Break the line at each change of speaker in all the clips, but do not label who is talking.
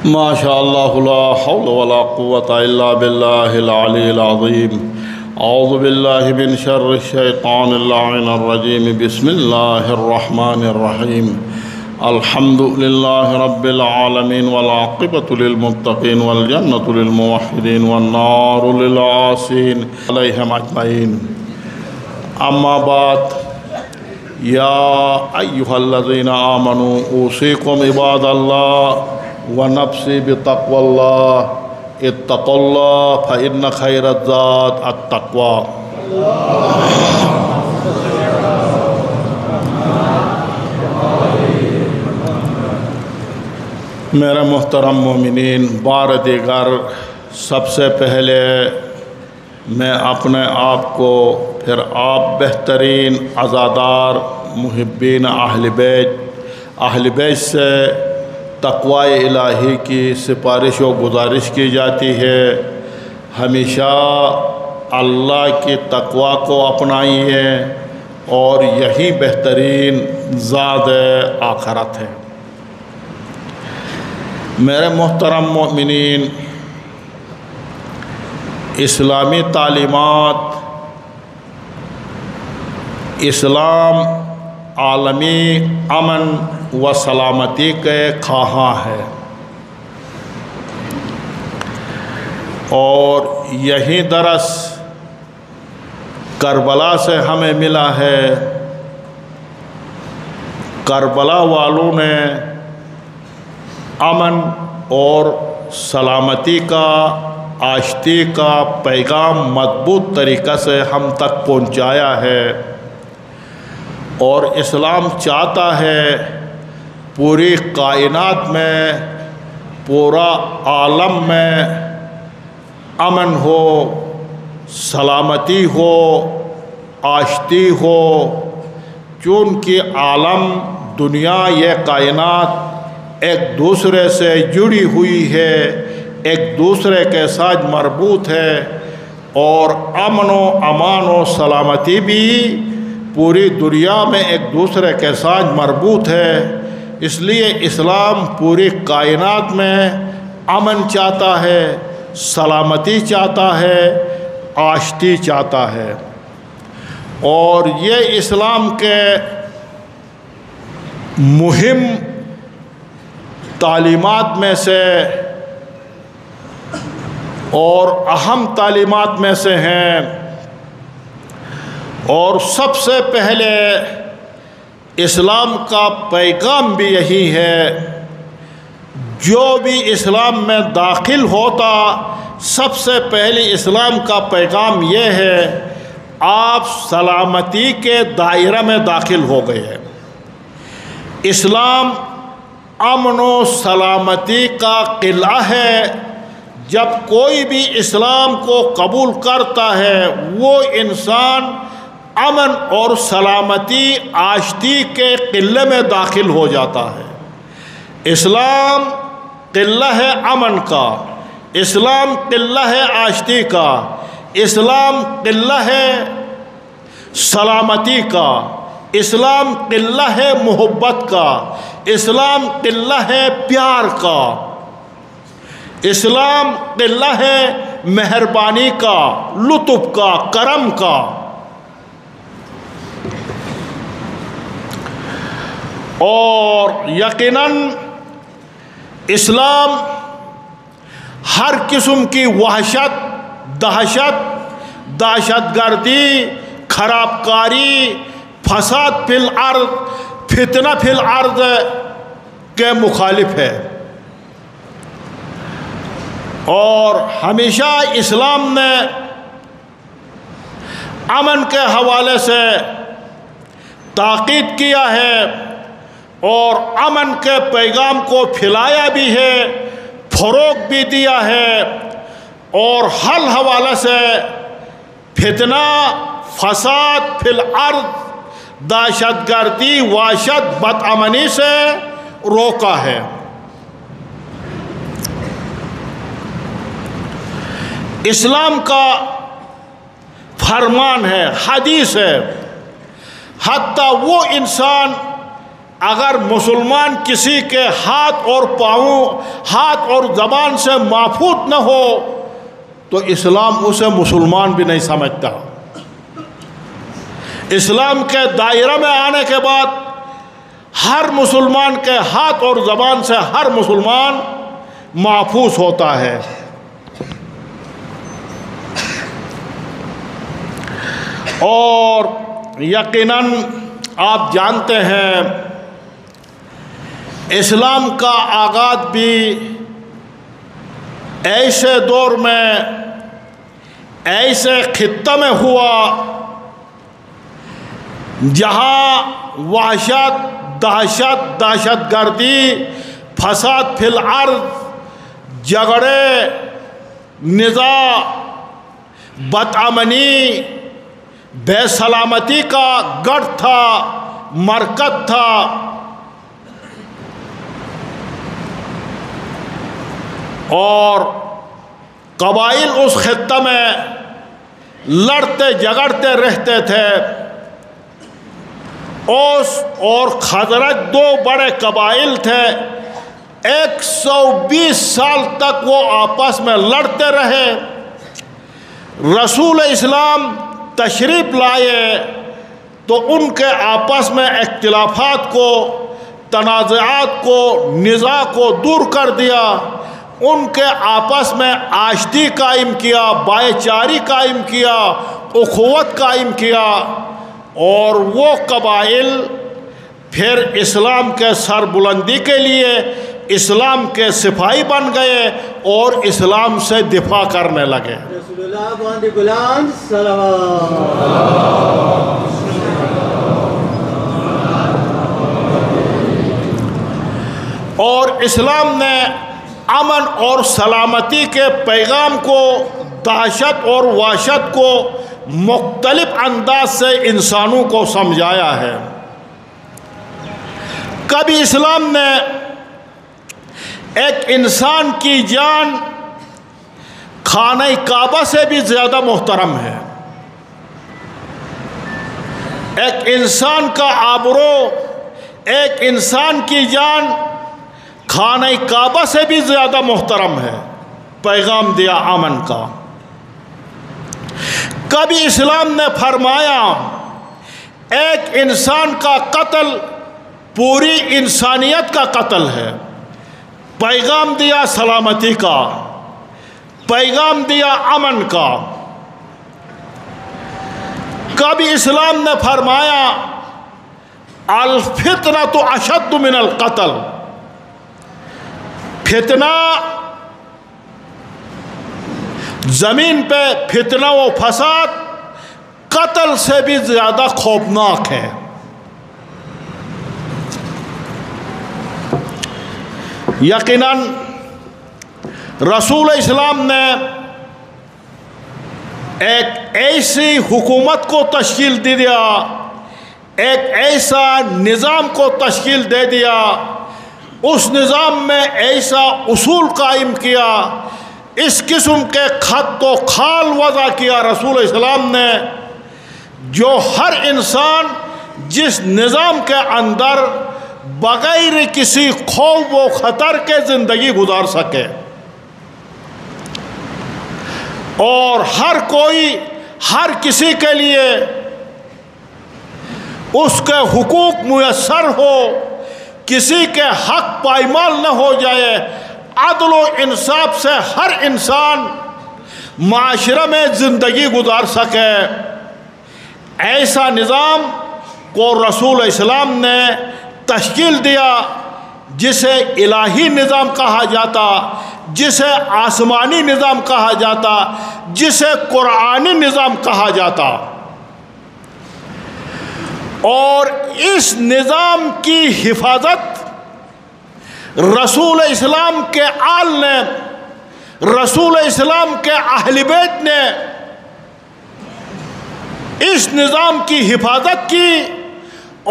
ما شاء الله لا حول ولا قوة إلا بالله العلي العظيم. أعوذ بالله من شر الشيطان اللعين الرجيم. بسم الله الرحمن الرحيم. الحمد لله رب العالمين والعاقبة للمتقين والجنة للموحدين والنار للعاصين عليهم أجمعين. أما بعد، يا أيها الذين آمنوا أوصيكم عباد الله ونفسي بتقوى الله. اتقوا الله فإن خير الزاد التقوى. میرے محترم مومنین، بار دیگر سب سے پہلے میں اپنے آپ کو، پھر آپ بہترین عزادار محبین اہل بیت سے تقوی الہی کی سفارش و گزارش کی جاتی ہے. ہمیشہ اللہ کی تقوی کو اپنائیے اور یہی بہترین زاد آخرت ہے. میرے محترم مومنین، اسلامی تعلیمات، اسلام عالمی امن و سلامتی کے خواہاں ہے، اور یہی درس کربلا سے ہمیں ملا ہے. کربلا والوں نے امن اور سلامتی کا، آشتی کا پیغام مضبوط طریقہ سے ہم تک پہنچایا ہے، اور اسلام چاہتا ہے پوری کائنات میں، پورا عالم میں امن ہو، سلامتی ہو، آشتی ہو. چونکہ عالم، دنیا، یہ کائنات ایک دوسرے سے جڑی ہوئی ہے، ایک دوسرے کے ساتھ مربوط ہے، اور امن و امان و سلامتی بھی پوری دنیا میں ایک دوسرے کے ساتھ مربوط ہے. اس لیے اسلام پوری کائنات میں امن چاہتا ہے، سلامتی چاہتا ہے، آشتی چاہتا ہے. اور یہ اسلام کے مہم تعلیمات میں سے اور اہم تعلیمات میں سے ہیں. اور سب سے پہلے اسلام کا پیغام بھی یہی ہے. جو بھی اسلام میں داخل ہوتا، سب سے پہلے اسلام کا پیغام یہ ہے، آپ سلامتی کے دائرہ میں داخل ہو گئے ہیں. اسلام امن و سلامتی کا قلعہ ہے. جب کوئی بھی اسلام کو قبول کرتا ہے، وہ انسان امن اور سلامتی، آشتی کے قلعے میں داخل ہو جاتا ہے. اسلام قلعہ ہے امن کا، اسلام قلعہ ہے آشتی کا، اسلام قلعہ ہے سلامتی کا، اسلام قلعہ ہے محبت کا، اسلام قلعہ ہے پیار کا، اسلام قلعہ ہے مہربانی کا، لطف کا، کرم کا. اور یقیناً اسلام ہر قسم کی وحشت، دہشت گردی، خراب کاری، فساد فی الارض، فتنہ فی الارض کے مخالف ہے. اور ہمیشہ اسلام نے امن کے حوالے سے تاکید کیا ہے، اور امن کے پیغام کو پھیلایا بھی ہے، فروغ بھی دیا ہے، اور ہر حوالے سے فتنہ، فساد فی الارض، دہشت گردی، وحشت، بدامنی سے روکا ہے. اسلام کا فرمان ہے، حدیث ہے، حتیٰ وہ انسان اگر مسلمان کسی کے ہاتھ اور پاؤں، ہاتھ اور زبان سے محفوظ نہ ہو تو اسلام اسے مسلمان بھی نہیں سمجھتا۔ اسلام کے دائرہ میں آنے کے بعد ہر مسلمان کے ہاتھ اور زبان سے ہر مسلمان محفوظ ہوتا ہے۔ اور یقیناً آپ جانتے ہیں اسلام کا آغاز بھی ایسے دور میں، ایسے خطے میں ہوا جہاں وحشت، دہشت گردی، فساد فی الارض، جھگڑے، نزاع، بدامنی، بے سلامتی کا گڑھ تھا، مرکز تھا۔ اور قبائل اس خطے میں لڑتے جھگڑتے رہتے تھے۔ اوس اور خزرج دو بڑے قبائل تھے، 120 سال تک وہ آپس میں لڑتے رہے۔ رسول اسلام تشریف لائے تو ان کے آپس میں اختلافات کو، تنازعات کو، نزاع کو دور کر دیا، ان کے آپس میں آشتی قائم کیا، بھائی چارگی قائم کیا، اخوت قائم کیا، اور وہ قبائل پھر اسلام کے سربلندی کے لیے اسلام کے سپاہی بن گئے اور اسلام سے دفاع کرنے لگے۔
رسول اللہ باندے غلام صلوات۔
اور اسلام نے امن اور سلامتی کے پیغام کو، دہشت اور وحشت کو مختلف انداز سے انسانوں کو سمجھایا ہے۔ کبھی اسلام نے ایک انسان کی جان خانہ کعبہ سے بھی زیادہ محترم ہے، ایک انسان کا آبرو، ایک انسان کی جان خانہ کعبہ سے بھی زیادہ محترم ہے، پیغام دیا امن کا۔ کبھی اسلام نے فرمایا ایک انسان کا قتل پوری انسانیت کا قتل ہے، پیغام دیا سلامتی کا، پیغام دیا امن کا۔ کبھی اسلام نے فرمایا الفتنۃ اشد من القتل، فتنہ، زمین پہ فتنہ و فساد قتل سے بھی زیادہ خوفناک ہے۔ یقیناً رسول اسلام نے ایک ایسی حکومت کو تشکیل دے دیا، ایک ایسا نظام کو تشکیل دے دیا، اس نظام میں ایسا اصول قائم کیا، اس قسم کے خط و خال وضع کیا رسول اسلام نے، جو ہر انسان جس نظام کے اندر بغیر کسی خوف و خطر کے زندگی گزار سکے، اور ہر کوئی، ہر کسی کے لیے اس کے حقوق میسر ہو، کسی کے حق پائمال نہ ہو جائے، عدل و انصاف سے ہر انسان معاشرے میں زندگی گزار سکے، ایسا نظام کو رسول اسلام نے تشکیل دیا، جسے الہی نظام کہا جاتا، جسے آسمانی نظام کہا جاتا، جسے قرآنی نظام کہا جاتا۔ اور اس نظام کی حفاظت رسول اسلام کے آل نے، رسول اسلام کے اہل بیت نے اس نظام کی حفاظت کی،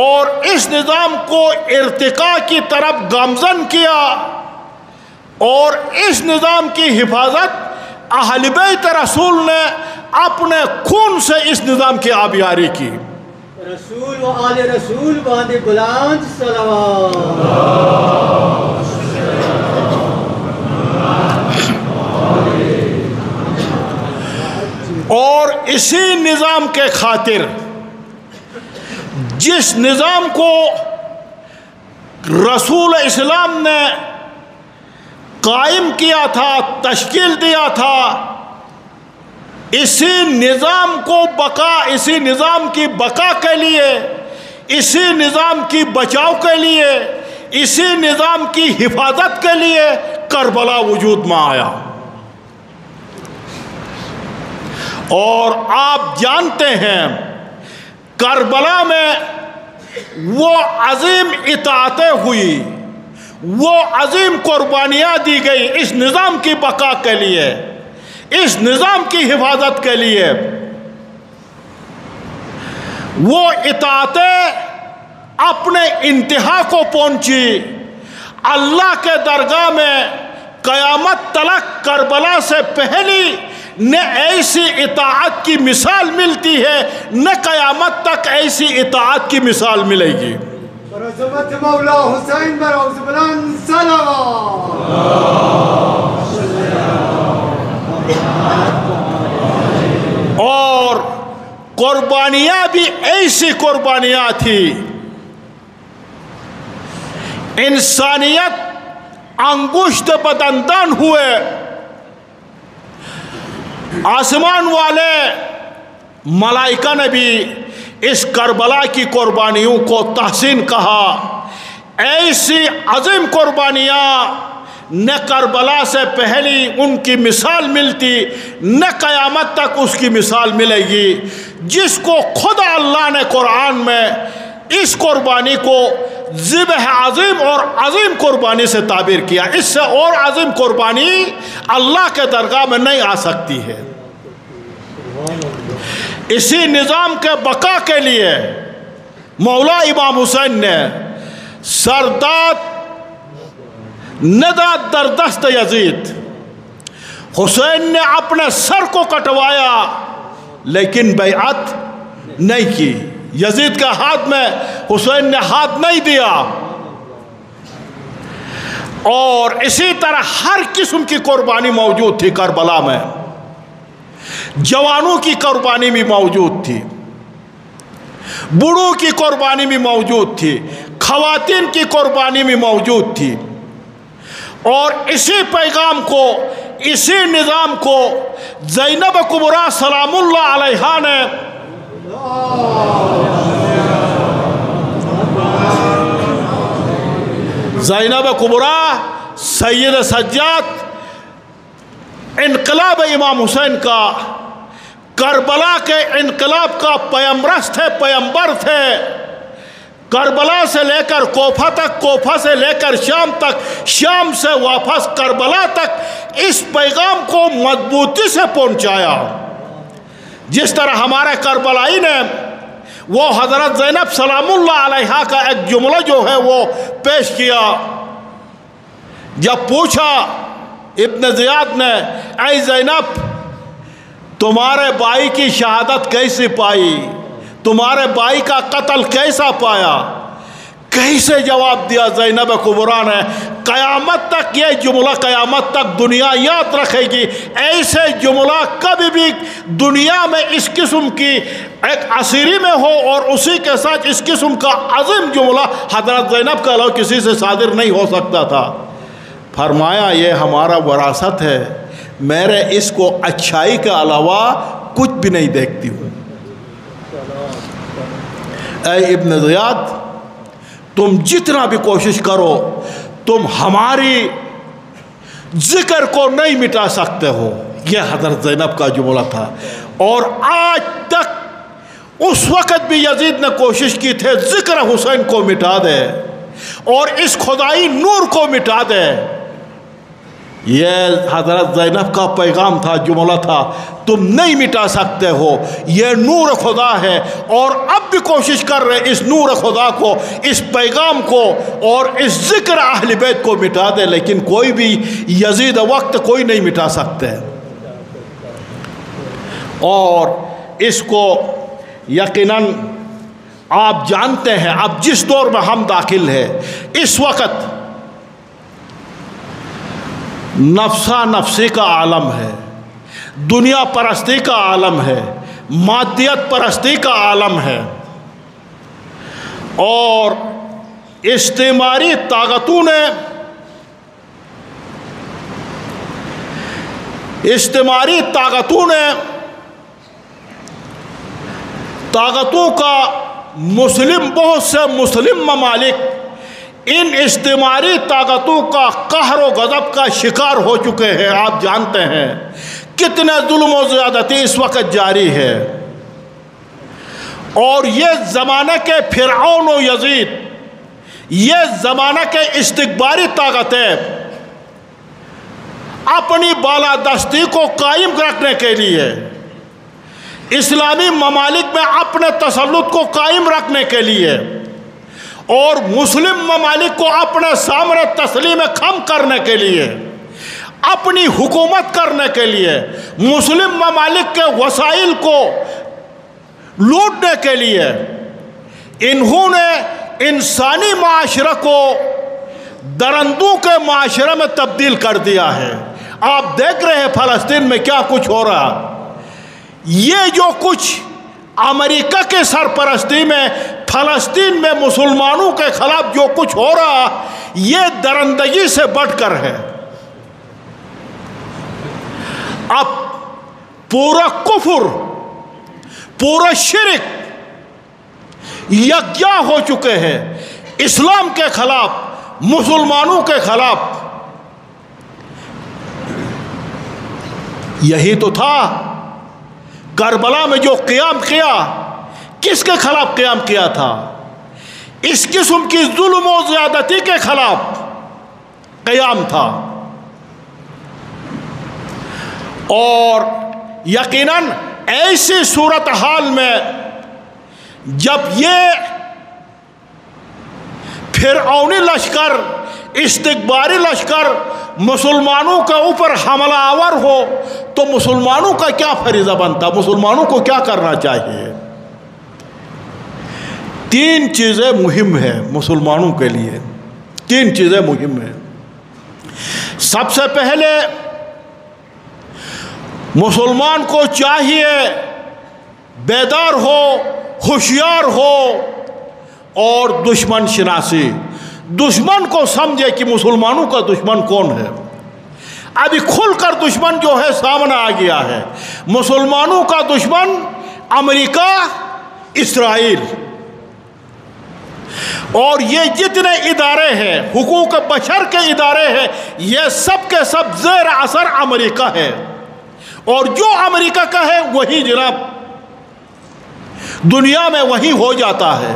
اور اس نظام کو ارتقاء کی طرف گامزن کیا، اور اس نظام کی حفاظت اہل بیت رسول نے اپنے خون سے اس نظام کی آبیاری کی۔
رسول و آل رسول باندې بلند صلوات.
اور اسی نظام کے خاطر جس نظام کو رسول اسلام نے قائم کیا تھا، تشکیل دیا تھا، اسی نظام کو اسی نظام کی بقا کے لیے، اسی نظام کی بچاؤ کے لیے، اسی نظام کی حفاظت کے لیے کربلا وجود میں آیا. اور آپ جانتے ہیں کربلا میں وہ عظیم اطاعتیں ہوئی، وہ عظیم قربانیاں دی گئی اس نظام کی بقا کے لیے، اس نظام کی حفاظت کے لیے. وہ اطاعتیں اپنے انتہا کو پہنچی. اللہ کے درگاہ میں قیامت تلک کربلا سے پہلی نہ ایسی اطاعت کی مثال ملتی ہے، نہ قیامت تک ایسی اطاعت کی مثال ملے گی.
عظمت مولا حسین بر روز بلند صلوات.
اور قربانیاں بھی ایسی قربانیاں تھی، انسانیت انگشت بدندان ہوئے. آسمان والے ملائکہ نے بھی اس کربلا کی قربانیوں کو تحسین کہا. ایسی عظیم قربانیاں نہ کربلا سے پہلی ان کی مثال ملتی، نہ قیامت تک اس کی مثال ملے گی، جس کو خود اللہ نے قرآن میں اس قربانی کو ذبح عظیم اور عظیم قربانی سے تعبیر کیا. اس سے اور عظیم قربانی اللہ کے درگاہ میں نہیں آ سکتی ہے. اسی نظام کے بقا کے لیے مولا امام حسین نے سرداد نداد در دست یزید، حسین نے اپنے سر کو کٹوایا لیکن بیعت نہیں کی. یزید کے ہاتھ میں حسین نے ہاتھ نہیں دیا. اور اسی طرح ہر قسم کی قربانی موجود تھی کربلا میں. جوانوں کی قربانی بھی موجود تھی، بوڑھوں کی قربانی بھی موجود تھی، خواتین کی قربانی بھی موجود تھی. اور اسی پیغام کو، اسی نظام کو زینب کبریٰ سلام اللہ علیہا نے زینب کبریٰ سید سجاد انقلاب امام حسین کا، کربلا کے انقلاب کا پیمرس تھے، پیمبر تھے. کربلا سے لے کر کوفہ تک، کوفہ سے لے کر شام تک، شام سے واپس کربلا تک اس پیغام کو مضبوطی سے پہنچایا. جس طرح ہمارے کربلائی نے وہ حضرت زینب سلام اللہ علیہا کا ایک جملہ جو ہے وہ پیش کیا. جب پوچھا ابن زیاد نے، اے زینب تمہارے بھائی کی شہادت کیسے پائی، تمہارے بھائی کا قتل کیسا پایا، کیسے جواب دیا زینب کبریٰ نے؟ قیامت تک یہ جملہ، قیامت تک دنیا یاد رکھے گی. ایسے جملہ کبھی بھی دنیا میں اس قسم کی ایک اسیری میں ہو اور اسی کے ساتھ اس قسم کا عظیم جملہ حضرت زینب کا علاوہ کسی سے صادر نہیں ہو سکتا تھا. فرمایا یہ ہمارا وراثت ہے، میرے اس کو اچھائی کے علاوہ کچھ بھی نہیں دیکھتی ہوں. اے ابن زیاد تم جتنا بھی کوشش کرو تم ہماری ذکر کو نہیں مٹا سکتے ہو. یہ حضرت زینب کا جملہ تھا. اور آج تک اس وقت بھی یزید نے کوشش کی تھی ذکر حسین کو مٹا دے اور اس خدائی نور کو مٹا دے. یہ حضرت زینب کا پیغام تھا، جملہ تھا، تم نہیں مٹا سکتے ہو، یہ نور خدا ہے. اور اب بھی کوشش کر رہے اس نور خدا کو، اس پیغام کو اور اس ذکر اہل بیت کو مٹا دے، لیکن کوئی بھی یزید وقت کوئی نہیں مٹا سکتے. اور اس کو یقیناً آپ جانتے ہیں اب جس دور میں ہم داخل ہیں اس وقت نفسا نفسی کا عالم ہے، دنیا پرستی کا عالم ہے، مادیت پرستی کا عالم ہے، اور استعماری طاقتوں نے طاقتوں کا بہت سے مسلم ممالک ان استعماری طاقتوں کا قہر و غضب کا شکار ہو چکے ہیں۔ آپ جانتے ہیں کتنے ظلم و زیادتی اس وقت جاری ہے، اور یہ زمانہ کے فرعون و یزید، یہ زمانہ کے استکباری طاقتیں اپنی بالادستی کو قائم رکھنے کے لیے، اسلامی ممالک میں اپنے تسلط کو قائم رکھنے کے لیے اور مسلم ممالک کو اپنے سامنے تسلیم خم کرنے کے لیے، اپنی حکومت کرنے کے لیے، مسلم ممالک کے وسائل کو لوٹنے کے لیے انہوں نے انسانی معاشرہ کو درندوں کے معاشرے میں تبدیل کر دیا ہے۔ آپ دیکھ رہے ہیں فلسطین میں کیا کچھ ہو رہا، یہ جو کچھ امریکہ کے سرپرستی میں فلسطین میں مسلمانوں کے خلاف جو کچھ ہو رہا، یہ درندگی سے بڑھ کر ہے۔ اب پورا کفر، پورا شرک یکجا ہو چکے ہیں اسلام کے خلاف، مسلمانوں کے خلاف۔ یہی تو تھا کربلا میں جو قیام کیا، کس کے خلاف قیام کیا تھا؟ اس قسم کی ظلم و زیادتی کے خلاف قیام تھا، اور یقیناً ایسی صورتحال میں جب یہ فرعونی لشکر، استکباری لشکر مسلمانوں کے اوپر حملہ آور ہو تو مسلمانوں کا کیا فریضہ بنتا، مسلمانوں کو کیا کرنا چاہیے؟ تین چیزیں مہم ہیں مسلمانوں کے لیے، تین چیزیں مہم ہیں۔ سب سے پہلے مسلمان کو چاہیے بیدار ہو، ہوشیار ہو، اور دشمن شناسی، دشمن کو سمجھے کہ مسلمانوں کا دشمن کون ہے۔ ابھی کھل کر دشمن جو ہے سامنے آ گیا ہے، مسلمانوں کا دشمن امریکہ، اسرائیل، اور یہ جتنے ادارے ہیں، حقوق بشر کے ادارے ہیں، یہ سب کے سب زیر اثر امریکہ ہے، اور جو امریکہ کا ہے وہی جناب دنیا میں وہی ہو جاتا ہے۔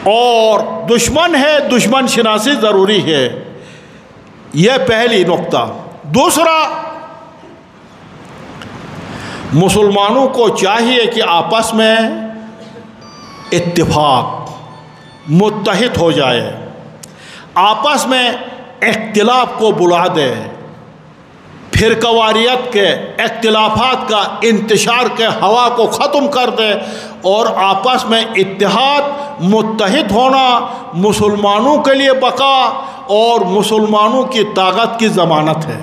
اور دشمن ہے، دشمن شناسی ضروری ہے، یہ پہلی نقطہ۔ دوسرا، مسلمانوں کو چاہیے کہ آپس میں اتفاق، متحد ہو جائے، آپس میں اختلاف کو بلا دے، فرقواریت کے اختلافات کا انتشار کے ہوا کو ختم کر دے، اور آپس میں اتحاد، متحد ہونا مسلمانوں کے لیے بقا اور مسلمانوں کی طاقت کی ضمانت ہے۔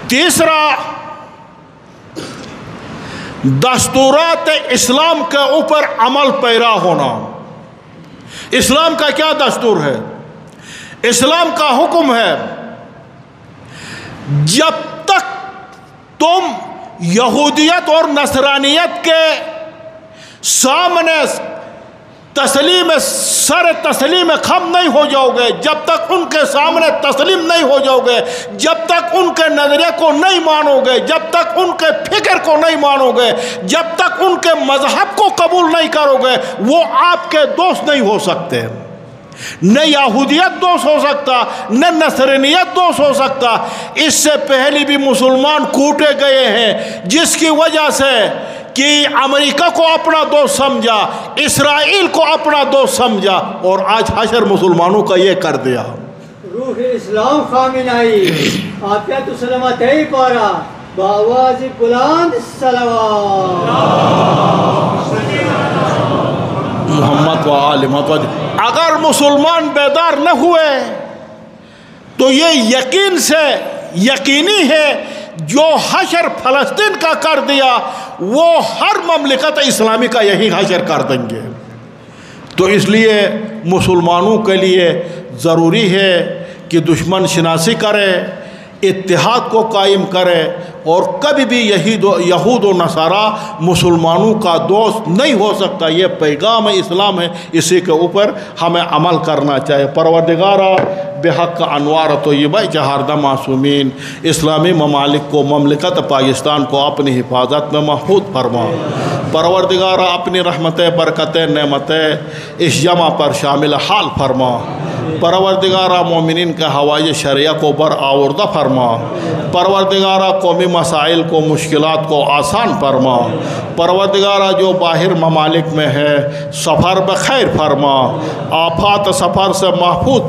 تیسرا، دستورات اسلام کے اوپر عمل پیرا ہونا۔ اسلام کا کیا دستور ہے؟ اسلام کا حکم ہے جب تک تم یہودیت اور نصرانیت کے سامنے سر تسلیم خم نہیں ہو جاؤ گے، جب تک ان کے سامنے تسلیم نہیں ہو جاؤ گے، جب تک ان کے نظریے کو نہیں مانو گے، جب تک ان کے فکر کو نہیں مانو گے، جب تک ان کے مذہب کو قبول نہیں کرو گے، وہ آپ کے دوست نہیں ہو سکتے۔ نہ یہودیت دوست ہو سکتا، نہ نصرانیت دوست ہو سکتا۔ اس سے پہلے بھی مسلمان کوٹے گئے ہیں، جس کی وجہ سے کہ امریکہ کو اپنا دوست سمجھا، اسرائیل کو اپنا دوست سمجھا، اور آج حشر مسلمانوں کا یہ کر دیا۔
روح اسلام خامنائی آفیت و سلامت ہے پارا بآواز بلند صلوات
محمد و آل محمد۔ اگر مسلمان بیدار نہ ہوئے تو یہ یقینی ہے جو حشر فلسطین کا کر دیا وہ ہر مملکت اسلامی کا یہی حشر کر دیں گے۔ تو اس لیے مسلمانوں کے لیے ضروری ہے کہ دشمن شناسی کرے، اتحاد کو قائم کرے، اور کبھی بھی یہود و نصارہ مسلمانوں کا دوست نہیں ہو سکتا۔ یہ پیغام اسلام ہے، اسی کے اوپر ہمیں عمل کرنا چاہیے۔ پروردگارہ بحق انوار طیبہ چہاردہ معصومین اسلامی ممالک کو، مملکت پاکستان کو اپنی حفاظت میں محفوظ فرما۔ پروردگارہ اپنی رحمتیں، برکتیں، نعمتیں اس جمع پر شامل حال فرما۔ پروردگارہ مومنین کے ہوائے شرعیہ کو برآوردہ فرما۔ پروردگارہ قومی مسائل کو، مشکلات کو آسان فرما۔ پروردگارہ جو باہر ممالک میں ہے سفر بخیر فرما، آفات سفر سے محفوظ